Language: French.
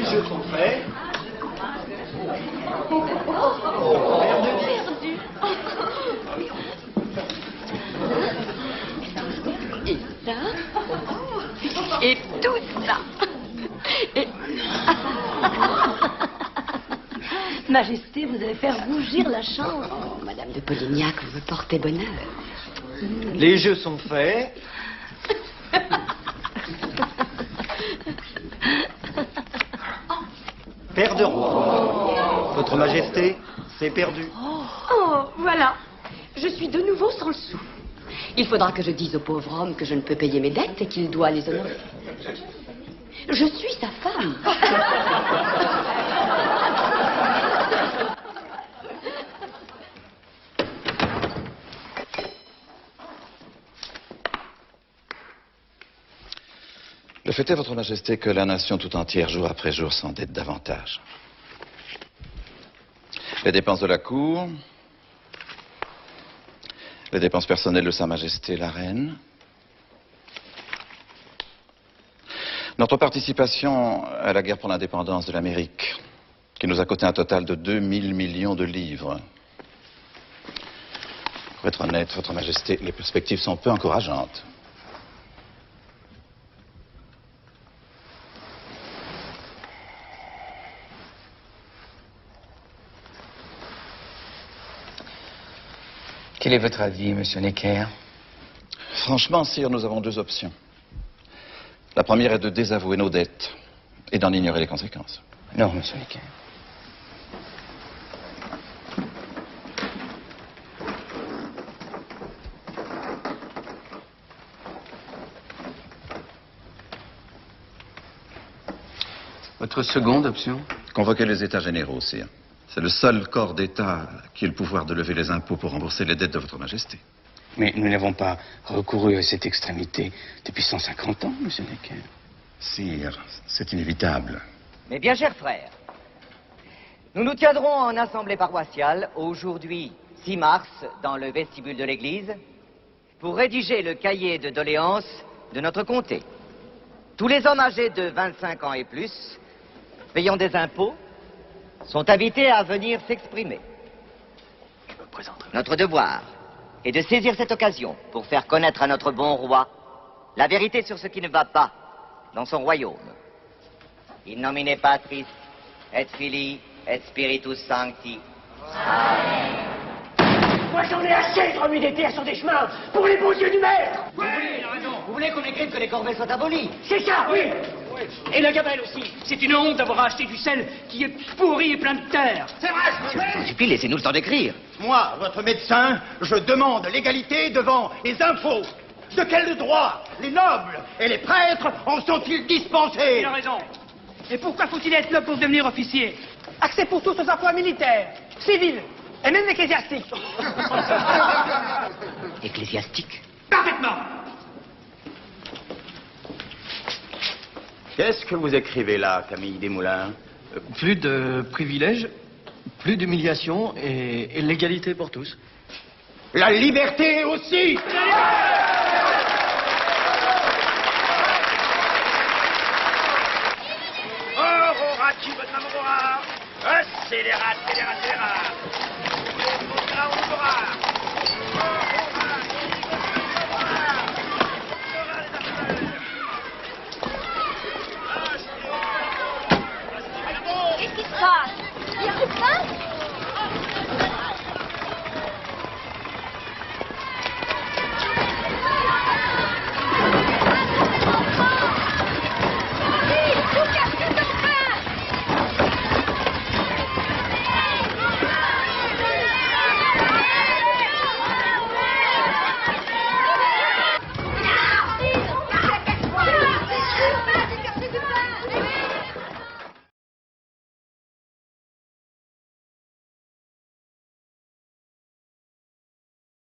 jeux sont faits. Perdu. Et ça. Et tout ça. Et... Majesté, vous allez faire rougir la chambre. Oh, Madame de Polignac, vous me portez bonheur. Les jeux sont faits. Paire de roi. Votre Majesté, c'est perdu. Oh, voilà. Je suis de nouveau sans le sou. Il faudra que je dise au pauvre homme que je ne peux payer mes dettes et qu'il doit les honorer. Je suis sa femme. Le fait est, Votre Majesté, que la nation tout entière, jour après jour, s'endette davantage. Les dépenses de la cour, les dépenses personnelles de Sa Majesté la Reine, notre participation à la guerre pour l'indépendance de l'Amérique, qui nous a coûté un total de 2000 millions de livres. Pour être honnête, Votre Majesté, les perspectives sont peu encourageantes. Quel est votre avis, Monsieur Necker? Franchement, sire, nous avons deux options. La première est de désavouer nos dettes et d'en ignorer les conséquences. Non, Monsieur Necker. Votre seconde option? Convoquer les États généraux, sire. C'est le seul corps d'État qui ait le pouvoir de lever les impôts pour rembourser les dettes de votre Majesté. Mais nous n'avons pas recouru à cette extrémité depuis 150 ans, Monsieur Necker. Sire, c'est inévitable. Mes bien chers frères, nous nous tiendrons en assemblée paroissiale aujourd'hui 6 mars dans le vestibule de l'église pour rédiger le cahier de doléances de notre comté. Tous les hommes âgés de 25 ans et plus, payant des impôts, sont invités à venir s'exprimer. Notre devoir est de saisir cette occasion pour faire connaître à notre bon roi la vérité sur ce qui ne va pas dans son royaume. In nomine Patris, et Filii, et Spiritus Sancti. Moi j'en ai assez de remuer des pierres sur des chemins pour les beaux yeux du maître. Oui, vous voulez qu'on écrive que les corvées soient abolies? C'est ça, oui. Et la gabelle aussi. C'est une honte d'avoir acheté du sel qui est pourri et plein de terre. C'est vrai, je vous supplie, laissez-nous le temps d'écrire. Moi, votre médecin, je demande l'égalité devant les impôts. De quel droit les nobles et les prêtres en sont-ils dispensés? Il a raison. Et pourquoi faut-il être noble pour devenir officier? Accès pour tous aux emplois militaires, civils et même ecclésiastiques. Ecclésiastique? Parfaitement. Qu'est-ce que vous écrivez là, Camille Desmoulins? Plus de privilèges, plus d'humiliation et l'égalité pour tous. La liberté aussi. Aurora, qui veut Aurora? Scélérat, scélérat, scélérat. Aurora. Qu'est-ce qui se passe? Il y a plus de pain?